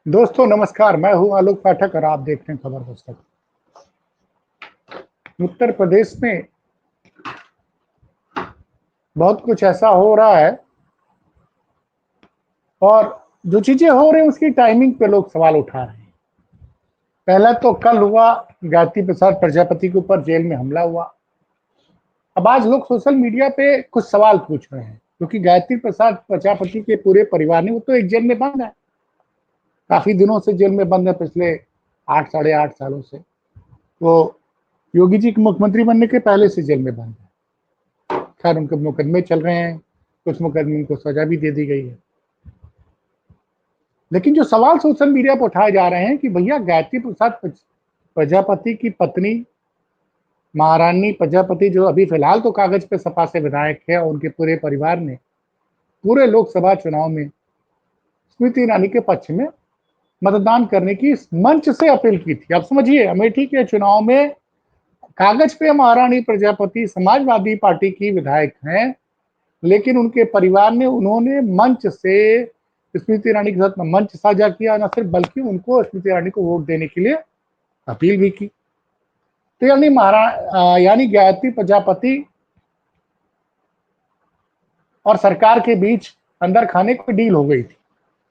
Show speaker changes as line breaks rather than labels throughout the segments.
दोस्तों नमस्कार, मैं हूं आलोक पाठक और आप देख रहे हैं खबर पुस्तक। उत्तर प्रदेश में बहुत कुछ ऐसा हो रहा है और जो चीजें हो रही हैं उसकी टाइमिंग पे लोग सवाल उठा रहे हैं। पहला तो कल हुआ गायत्री प्रसाद प्रजापति के ऊपर जेल में हमला हुआ। अब आज लोग सोशल मीडिया पे कुछ सवाल पूछ रहे हैं क्योंकि गायत्री प्रसाद प्रजापति के पूरे परिवार ने, वो तो एक जेल में बंद है, काफी दिनों से जेल में बंद है, पिछले 8 साढ़े 8 सालों से। वो योगी जी के मुख्यमंत्री बनने के पहले से जेल में बंद है। खैर उनके मुकदमे चल रहे हैं, कुछ मुकदमे को सजा भी दे दी गई है। लेकिन जो सवाल सोशल मीडिया पर उठाए जा रहे हैं कि भैया गायत्री प्रसाद प्रजापति की पत्नी महारानी प्रजापति, जो अभी फिलहाल तो कागज पे सपा से विधायक है, और उनके पूरे परिवार ने पूरे लोकसभा चुनाव में स्मृति ईरानी के पक्ष में मतदान करने की मंच से अपील की थी। अब समझिए, अमेठी के चुनाव में कागज पे महारानी प्रजापति समाजवादी पार्टी की विधायक हैं, लेकिन उनके परिवार ने, उन्होंने मंच से स्मृति ईरानी के साथ मंच साझा किया, न सिर्फ बल्कि उनको स्मृति ईरानी को वोट देने के लिए अपील भी की। तो यानी गायत्री प्रजापति और सरकार के बीच अंदर खाने की डील हो गई थी।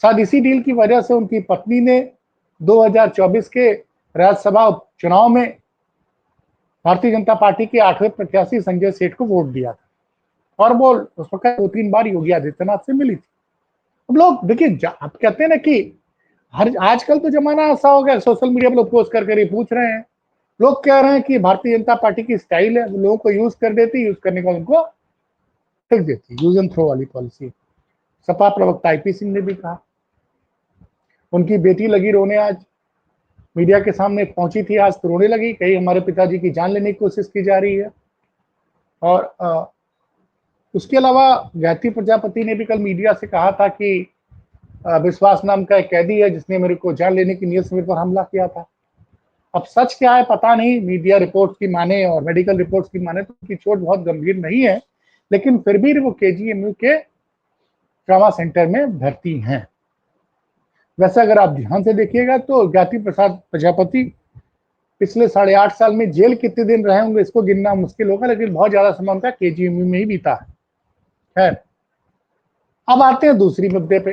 शायद इसी डील की वजह से उनकी पत्नी ने 2024 के राज्यसभा चुनाव में भारतीय जनता पार्टी के 8वें प्रत्याशी संजय सेठ को वोट दिया था, और वो उस वक्त 2-3 बार योगी आदित्यनाथ से मिली थी। अब लोग देखिए, आप कहते हैं ना कि हर आजकल तो जमाना ऐसा हो गया, सोशल मीडिया पर लोग पोस्ट करके पूछ रहे हैं। लोग कह रहे हैं कि भारतीय जनता पार्टी की स्टाइल है, वो लोगों को यूज कर देती, यूज करने के बाद उनको फेंक देती, यूज एंड थ्रो वाली पॉलिसी। सपा प्रवक्ता आईपी सिंह ने भी कहा। उनकी बेटी लगी रोने, आज मीडिया के सामने पहुंची थी, आज तो रोने लगी, कहीं हमारे पिताजी की जान लेने की कोशिश की जा रही है। और उसके अलावा गायत्री प्रजापति ने भी कल मीडिया से कहा था कि विश्वास नाम का एक कैदी है जिसने मेरे को जान लेने की नीयत से मेरे पर हमला किया था। अब सच क्या है पता नहीं, मीडिया रिपोर्ट्स की माने और मेडिकल रिपोर्ट्स की माने तो उनकी चोट बहुत गंभीर नहीं है, लेकिन फिर भी वो केजीएमयू के ट्रॉमा सेंटर में भर्ती हैं। वैसे अगर आप ध्यान से देखिएगा तो गायत्री प्रसाद प्रजापति पिछले 8.5 साल में जेल कितने दिन रहे होंगे इसको गिनना मुश्किल होगा, लेकिन बहुत ज्यादा समय उनका केजीएमयू में ही बीता है। खैर, अब आते हैं दूसरी मुद्दे पे।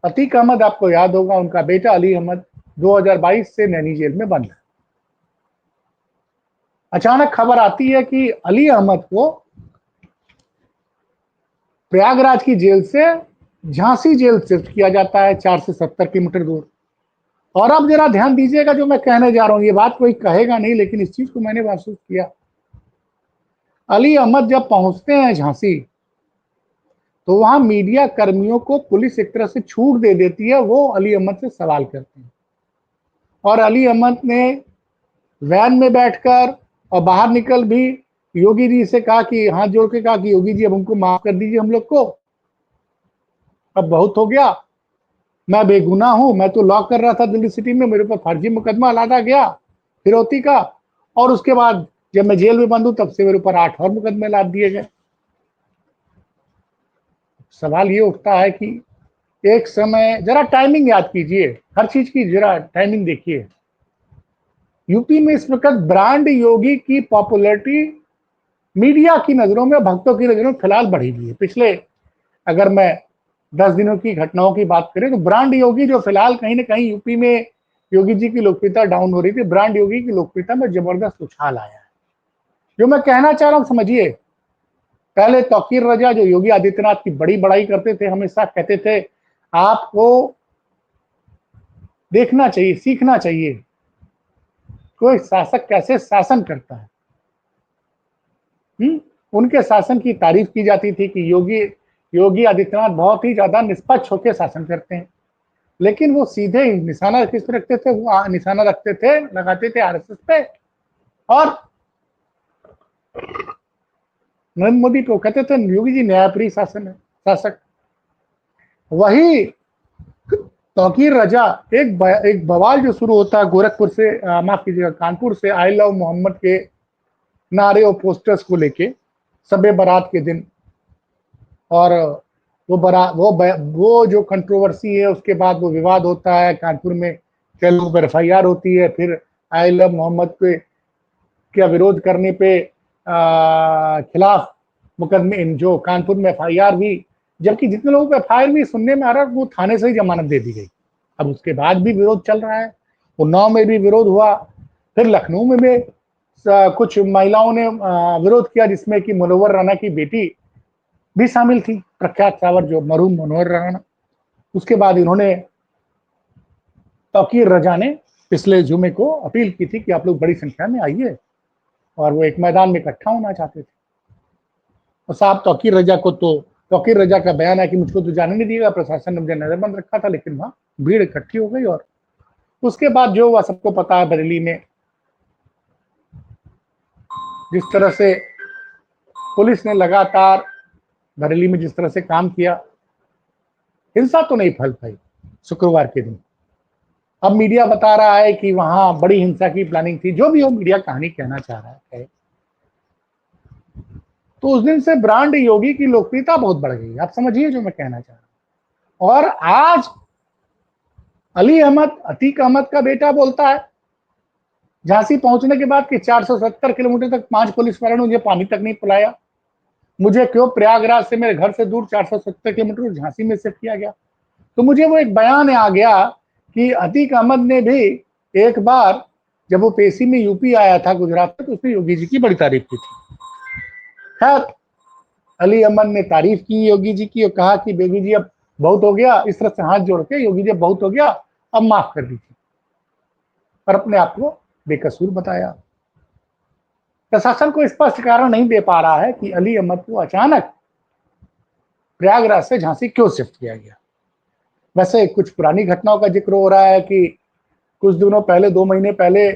अतीक अहमद, आपको याद होगा, उनका बेटा अली अहमद 2022 से नैनी जेल में बंद है। अचानक खबर आती है कि अली अहमद को प्रयागराज की जेल से झांसी जेल शिफ्ट किया जाता है, 4 से 70 किलोमीटर दूर। और अब जरा ध्यान दीजिएगा, जो मैं कहने जा रहा हूं ये बात कोई कहेगा नहीं, लेकिन इस चीज को मैंने महसूस किया। अली अहमद जब पहुंचते हैं झांसी, तो वहां मीडिया कर्मियों को पुलिस एक तरह से छूट दे देती है, वो अली अहमद से सवाल करते हैं। और अली अहमद ने वैन में बैठकर और बाहर निकल भी योगी जी से कहा, कि हाथ जोड़ के कहा कि योगी जी अब हमको माफ कर दीजिए, हम लोग को अब बहुत हो गया, मैं बेगुनाह हूं, मैं तो लॉ कर रहा था दिल्ली सिटी में, मेरे ऊपर फर्जी मुकदमा लादा गया फिरौती का, और उसके बाद जब मैं जेल में बंद हूं तब से मेरे ऊपर 8 और मुकदमे लाद दिए गए। सवाल ये उठता है कि एक समय, जरा टाइमिंग याद कीजिए, हर चीज की जरा टाइमिंग देखिए। यूपी में इस वक्त ब्रांड योगी की पॉपुलैरिटी मीडिया की नजरों में, भक्तों की नजरों में फिलहाल बढ़ी हुई है। पिछले, अगर मैं 10 दिनों की घटनाओं की बात करें तो ब्रांड योगी जो फिलहाल कहीं ना कहीं यूपी में योगी जी की लोकप्रियता डाउन हो रही थी, ब्रांड योगी की लोकप्रियता में जबरदस्त उछाल आया है। जो मैं कहना चाह रहा हूं समझिए, पहले तौकीर रजा जो योगी आदित्यनाथ की बड़ी बड़ाई करते थे, हमेशा कहते थे आपको देखना चाहिए, सीखना चाहिए कोई शासक कैसे शासन करता है। उनके शासन की तारीफ की जाती थी कि योगी योगी आदित्यनाथ बहुत ही ज्यादा निष्पक्ष होकर शासन करते हैं। लेकिन वो सीधे ही निशाना किस रखते थे, वो निशाना रखते थे, लगाते थे आरएसएस पे, और नरेंद्र मोदी को कहते थे योगी जी न्यायप्रिय शासन है, शासक। वही तौकीर रजा, एक बवाल जो शुरू होता है गोरखपुर से, माफ कीजिएगा कानपुर से, आई लव मोहम्मद के नारे और पोस्टर्स को लेके सबे बारात के दिन, और वो जो कंट्रोवर्सी है, उसके बाद वो विवाद होता है कानपुर में, कई लोगों पर FIR होती है, फिर आई लव मोहम्मद के क्या विरोध करने पे खिलाफ मुकदमे, जो कानपुर में FIR हुई, जबकि जितने लोगों पे FIR हुई सुनने में आ रहा है वो थाने से ही जमानत दे दी गई। अब उसके बाद भी विरोध चल रहा है, उन्नाव में भी विरोध हुआ, फिर लखनऊ में भी कुछ महिलाओं ने विरोध किया, जिसमें कि मनोहर राणा की बेटी भी शामिल थी, प्रख्यात सावर जो मरहूम मनोहर राणा। उसके बाद इन्होंने तौकीर रजा ने पिछले जुमे को अपील की थी कि आप लोग बड़ी संख्या में आइए, और वो एक मैदान में इकट्ठा होना चाहते थे। और साहब तौकीर रजा का बयान है कि मुझको तो जाने नहीं दिएगा, प्रशासन ने मुझे नजरबंद रखा था, लेकिन वहां भीड़ इकट्ठी हो गई। और उसके बाद जो हुआ सबको पता है, बरेली में जिस तरह से पुलिस ने लगातार बरेली में जिस तरह से काम किया, हिंसा तो नहीं फैल पाई शुक्रवार के दिन। अब मीडिया बता रहा है कि वहां बड़ी हिंसा की प्लानिंग थी, जो भी हो मीडिया कहानी कहना चाह रहा है। तो उस दिन से ब्रांड योगी की लोकप्रियता बहुत बढ़ गई, आप समझिए जो मैं कहना चाह रहा हूं। और आज अली अहमद, अतीक अहमद का बेटा बोलता है झांसी पहुंचने के बाद कि 470 किलोमीटर तक 5 पुलिस वालों ने मुझे पानी तक नहीं पिलाया, मुझे क्यों प्रयागराज से, मेरे घर से दूर 470 किलोमीटर झांसी में शिफ्ट किया गया। तो मुझे वो एक बयान आ गया कि अतीक अहमद ने भी एक बार जब वो पेशी में यूपी आया था गुजरात में, तो उसने योगी जी की बड़ी तारीफ की थी। खैर, अली अहमद ने तारीफ की योगी जी की और कहा कि योगी जी अब बहुत हो गया, इस तरह से हाथ जोड़ के योगी जी बहुत हो गया, अब माफ कर दीजिए, और अपने आप को बेकसूर बताया। प्रशासन को स्पष्ट कारण नहीं दे पा रहा है कि अली अहमद को अचानक प्रयागराज से झांसी क्यों शिफ्ट किया गया। वैसे कुछ पुरानी घटनाओं का जिक्र हो रहा है कि कुछ दिनों पहले, 2 महीने पहले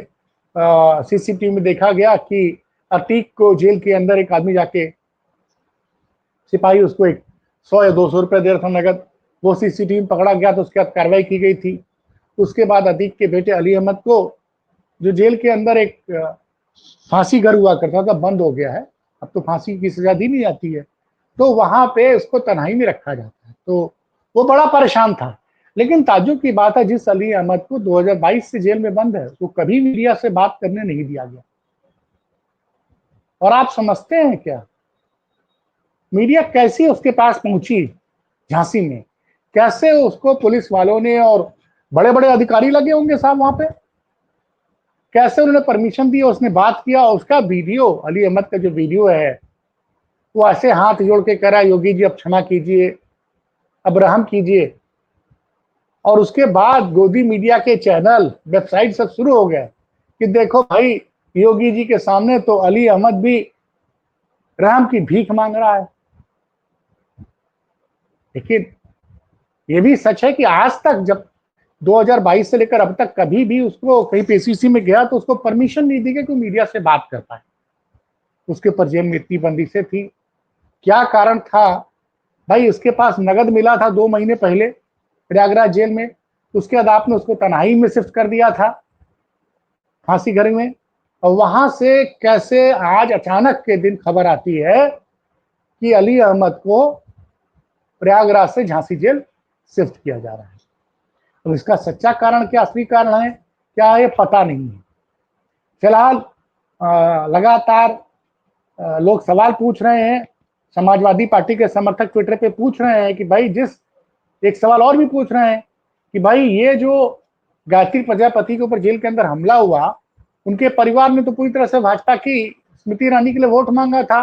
CCTV में देखा गया कि अतीक को जेल के अंदर एक आदमी जाके, सिपाही उसको एक 100 या 200 रुपए दे रहा था नगद, वो CCTV में पकड़ा गया तो उसके बाद कार्रवाई की गई थी। उसके बाद अतीक के बेटे अली अहमद को, जो जेल के अंदर एक फांसी घर हुआ करता था, बंद हो गया है, अब तो फांसी की सजा दी नहीं जाती है, तो वहां पे उसको तन्हाई में रखा जाता है। तो वो बड़ा परेशान था। लेकिन ताज्जुब की बात है, जिस अली अहमद को 2022 से जेल में बंद है, वो कभी मीडिया से बात करने नहीं दिया गया। और आप समझते हैं क्या मीडिया कैसी उसके पास पहुंची झांसी में, कैसे उसको पुलिस वालों ने, और बड़े बड़े अधिकारी लगे होंगे साहब वहां पे, कैसे उन्होंने परमिशन दी, उसने बात किया। उसका वीडियो, अली अहमद का जो वीडियो है, वो ऐसे हाथ जोड़ के कह रहा है योगी जी अब क्षमा कीजिए, अब रहम कीजिए। और उसके बाद गोदी मीडिया के चैनल, वेबसाइट सब शुरू हो गए कि देखो भाई, योगी जी के सामने तो अली अहमद भी रहम की भीख मांग रहा है। लेकिन ये भी सच है कि आज तक, जब 2022 से लेकर अब तक, कभी भी उसको कहीं PCC में गया तो उसको परमिशन नहीं दी गई कि मीडिया से बात कर पाए। उसके ऊपर जेल में इतनी बंदिशें थी, क्या कारण था भाई? उसके पास नगद मिला था 2 महीने पहले प्रयागराज जेल में, उसके बाद आपने उसको तन्हाई में शिफ्ट कर दिया था, फांसी घर में। और वहां से कैसे आज अचानक के दिन खबर आती है कि अली अहमद को प्रयागराज से झांसी जेल शिफ्ट किया जा रहा है। तो इसका सच्चा कारण क्या, असली कारण है क्या, ये पता नहीं है। फिलहाल लगातार लोग सवाल पूछ रहे हैं, समाजवादी पार्टी के समर्थक ट्विटर पे पूछ रहे हैं कि भाई, एक सवाल और भी पूछ रहे हैं कि भाई, ये जो गायत्री प्रजापति के ऊपर जेल के अंदर हमला हुआ, उनके परिवार ने तो पूरी तरह से भाजपा की स्मृति ईरानी के लिए वोट मांगा था।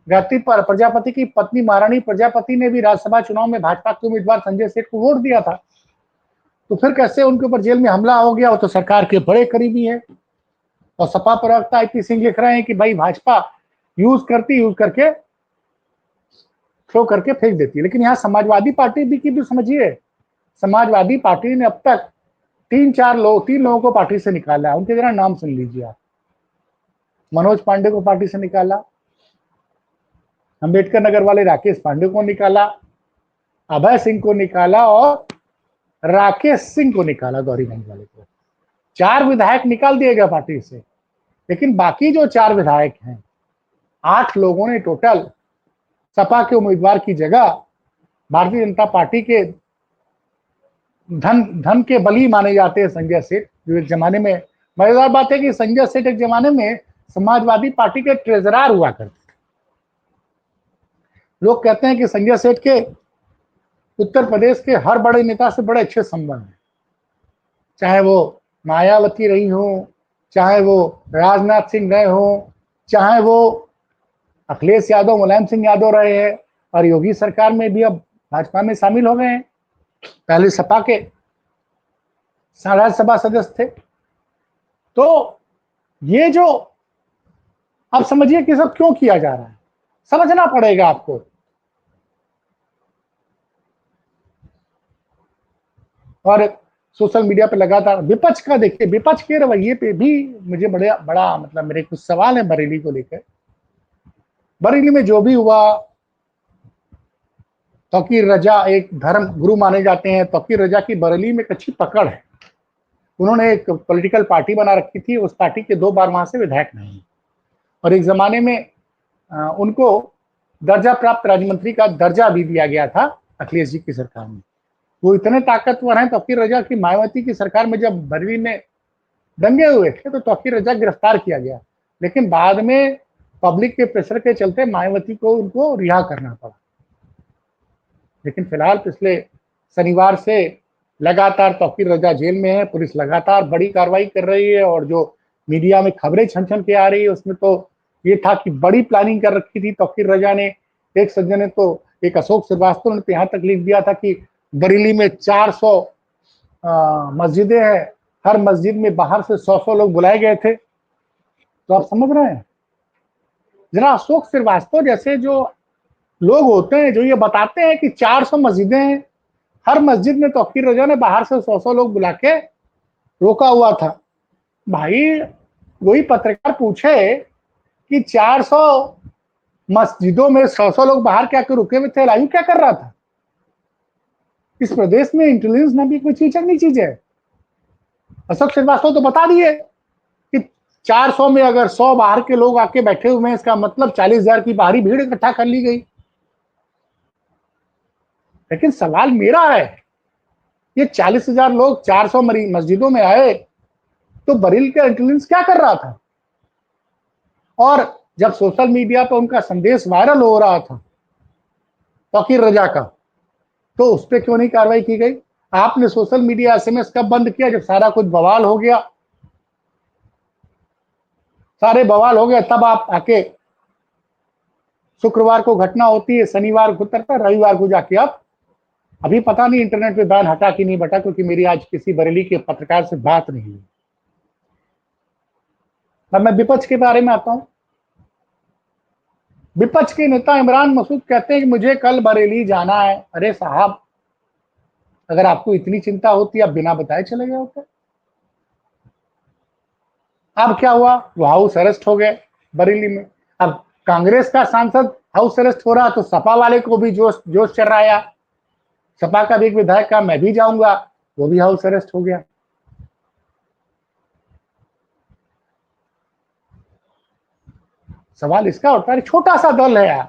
गायत्री प्रजापति की पत्नी महारानी प्रजापति ने भी राज्यसभा चुनाव में भाजपा के उम्मीदवार संजय सेठ को वोट दिया था। तो फिर कैसे उनके ऊपर जेल में हमला हो गया? वो तो सरकार के बड़े करीबी है। और सपा प्रवक्ता IP सिंह लिख रहे हैं कि भाई, भाजपा यूज करके थ्रो करके फेंक देती है। लेकिन यहाँ समाजवादी पार्टी भी की भी समझिए, समाजवादी पार्टी ने अब तक 3 लोगों को पार्टी से निकाला है। उनके जरा नाम सुन लीजिए आप। मनोज पांडे को पार्टी से निकाला, अंबेडकर नगर वाले राकेश पांडे को निकाला, अभय सिंह को निकाला, और राकेश सिंह को निकाला, गौरीगंज वाले को। 4 विधायक निकाल दिए गए पार्टी से। लेकिन बाकी जो 4 विधायक हैं, 8 लोगों ने टोटल सपा के उम्मीदवार की जगह भारतीय जनता पार्टी के धन के बली माने जाते हैं संजय सेठ, जो एक जमाने में, मजेदार बात है कि संजय सेठ एक जमाने में समाजवादी पार्टी के ट्रेजरर हुआ करते थे। लोग कहते हैं कि संजय सेठ के उत्तर प्रदेश के हर बड़े नेता से बड़े अच्छे संबंध हैं, चाहे वो मायावती रही हो, चाहे वो राजनाथ सिंह रहे हो, चाहे वो अखिलेश यादव, मुलायम सिंह यादव रहे हैं, और योगी सरकार में भी अब भाजपा में शामिल हो गए हैं। पहले सपा के राज्यसभा सदस्य थे। तो ये जो अब समझिए कि सब क्यों किया जा रहा है, समझना पड़ेगा आपको। और सोशल मीडिया पे लगातार विपक्ष का देखिए, विपक्ष के रवैये पे भी मुझे बड़ा मतलब मेरे कुछ सवाल है बरेली को लेकर। बरेली में जो भी हुआ, तौकीर रजा एक धर्म गुरु माने जाते हैं, तौकीर रजा की बरेली में एक अच्छी पकड़ है। उन्होंने एक पॉलिटिकल पार्टी बना रखी थी, उस पार्टी के 2 बार वहां से विधायक नहीं, और एक जमाने में उनको दर्जा प्राप्त राज्य मंत्री का दर्जा भी दिया गया था अखिलेश जी की सरकार में। वो इतने ताकतवर हैं तौकीर रजा की, मायावती की सरकार में जब बरेली में दंगे हुए थे तो तौकीर रजा गिरफ्तार किया गया, लेकिन बाद में पब्लिक के प्रेशर के चलते मायावती को उनको रिहा करना पड़ा। लेकिन फिलहाल पिछले शनिवार से लगातार तौकीर रजा जेल में है, पुलिस लगातार बड़ी कार्रवाई कर रही है, और जो मीडिया में खबरें छन छन के आ रही है उसमें तो ये था कि बड़ी प्लानिंग कर रखी थी तौकीर रजा ने। एक सज्जन ने तो, एक अशोक श्रीवास्तव ने तो यहाँ तक लिख दिया था कि बरेली में 400 मस्जिदें हैं, हर मस्जिद में बाहर से 100 लोग बुलाए गए थे। तो आप समझ रहे हैं, जरा अशोक श्रीवास्तव जैसे जो लोग होते हैं जो ये बताते हैं कि 400 मस्जिदें हैं, हर मस्जिद में तौकीर रजा ने बाहर से 100 लोग बुला के रोका हुआ था। भाई वही पत्रकार पूछे कि 400 मस्जिदों में 100 लोग बाहर क्या कर रुके हुए थे, लाइव क्या कर रहा था? इस प्रदेश में इंटेलिजेंस नाम की कोई चीज नहीं चीज है। अशोक श्रीवास्तव तो बता दिए कि 400 में अगर 100 बाहर के लोग आके बैठे हुए हैं, इसका मतलब 40,000 की बाहरी भीड़ इकट्ठा कर ली गई। लेकिन सवाल मेरा है, ये 40,000 लोग 400 मस्जिदों में आए तो बरेली का इंटेलिजेंस क्या कर रहा था? और जब सोशल मीडिया पर उनका संदेश वायरल हो रहा था तौकीर रजा का, तो उस पर क्यों नहीं कार्रवाई की गई? आपने सोशल मीडिया एसएमएस कब बंद किया? जब सारा कुछ बवाल हो गया, सारे बवाल हो गए, तब आप आके, शुक्रवार को घटना होती है, शनिवार को उतरता, रविवार को जाके आप, अभी पता नहीं इंटरनेट पे बैन हटा कि नहीं बटा, क्योंकि मेरी आज किसी बरेली के पत्रकार से बात नहीं हुई। अब मैं विपक्ष के बारे में आता हूं। विपक्ष के नेता इमरान मसूद कहते हैं कि मुझे कल बरेली जाना है। अरे साहब, अगर आपको इतनी चिंता होती आप बिना बताए चले गए होते। अब क्या हुआ, वो हाउस अरेस्ट हो गए बरेली में। अब कांग्रेस का सांसद हाउस अरेस्ट हो रहा तो सपा वाले को भी जोश जोश चढ़ रहा। सपा का भी एक विधायक का मैं भी जाऊंगा, वो भी हाउस अरेस्ट हो गया। सवाल इसका उठता है, छोटा सा दल है यार,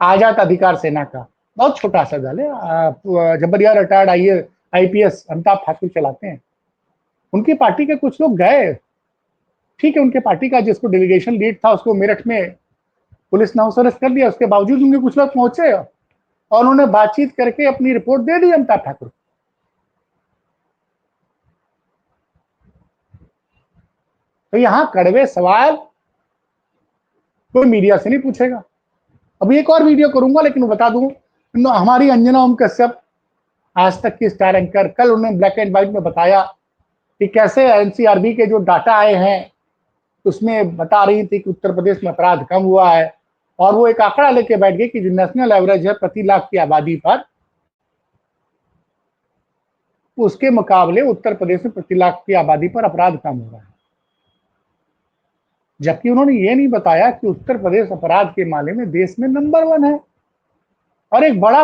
आजाद अधिकार सेना का, बहुत छोटा सा दल है। जबरिया रिटायर्ड आईपीएस अमिताभ ठाकुर चलाते हैं। उनकी पार्टी के कुछ लोग गए, ठीक है, उनके पार्टी का जिसको डेलीगेशन लीड था उसको मेरठ में पुलिस ने हाउस अरेस्ट कर दिया। उसके बावजूद उनके कुछ लोग पहुंचे और उन्होंने बातचीत करके अपनी रिपोर्ट दे दी अमिताभ ठाकुर। तो यहां कड़वे सवाल कोई मीडिया से नहीं पूछेगा। अभी एक और वीडियो करूंगा, लेकिन बता दूं, हमारी अंजना ओम कश्यप, आज तक की स्टार एंकर, कल उन्होंने ब्लैक एंड व्हाइट में बताया कि कैसे एनसीआरबी के जो डाटा आए हैं उसमें बता रही थी कि उत्तर प्रदेश में अपराध कम हुआ है, और वो एक आंकड़ा लेके बैठ गई कि जो नेशनल एवरेज है प्रति लाख की आबादी पर, उसके मुकाबले उत्तर प्रदेश में प्रति लाख की आबादी पर अपराध कम हो रहा है। जबकि उन्होंने ये नहीं बताया कि उत्तर प्रदेश अपराध के मामले में देश में नंबर 1 है। और एक बड़ा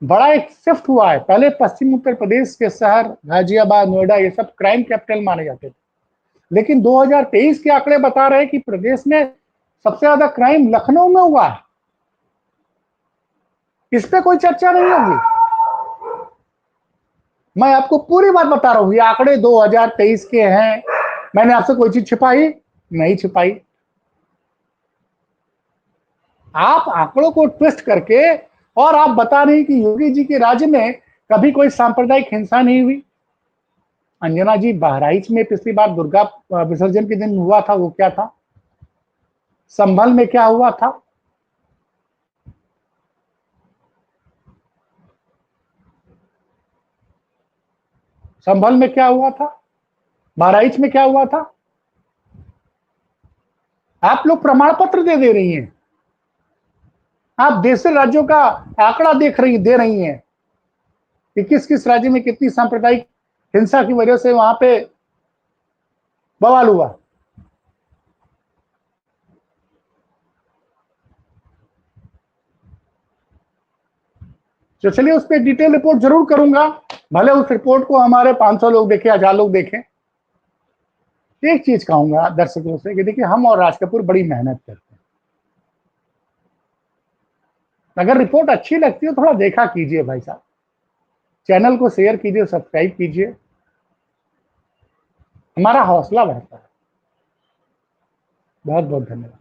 बड़ा एक शिफ्ट हुआ है। पहले पश्चिम उत्तर प्रदेश के शहर गाजियाबाद, नोएडा, ये सब क्राइम कैपिटल माने जाते थे, लेकिन 2023 के आंकड़े बता रहे हैं कि प्रदेश में सबसे ज्यादा क्राइम लखनऊ में हुआ है। इस पे कोई चर्चा नहीं होगी। मैं आपको पूरी बात बता रहा हूं, ये आंकड़े 2023 के हैं। मैंने आपसे कोई चीज छिपाई नहीं छिपाई। आप आंकड़ों को ट्विस्ट करके और आप बता रही कि योगी जी के राज्य में कभी कोई सांप्रदायिक हिंसा नहीं हुई। अंजना जी, बहराइच में पिछली बार दुर्गा विसर्जन के दिन हुआ था, वो क्या था? संभल में क्या हुआ था? संभल में क्या हुआ था? बहराइच में क्या हुआ था? आप लोग प्रमाण पत्र दे रही हैं। आप दूसरे राज्यों का आंकड़ा दे रही हैं कि किस किस राज्य में कितनी सांप्रदायिक हिंसा की वजह से वहां पे बवाल हुआ। तो चलिए, उस पर डिटेल रिपोर्ट जरूर करूंगा। भले उस रिपोर्ट को हमारे 500 लोग देखें, 1000 लोग देखें। एक चीज कहूंगा दर्शकों से कि देखिए, हम और राज कपूर बड़ी मेहनत करते हैं। अगर रिपोर्ट अच्छी लगती है, थोड़ा देखा कीजिए भाई साहब। चैनल को शेयर कीजिए, सब्सक्राइब कीजिए, हमारा हौसला बढ़ता है। बहुत बहुत धन्यवाद।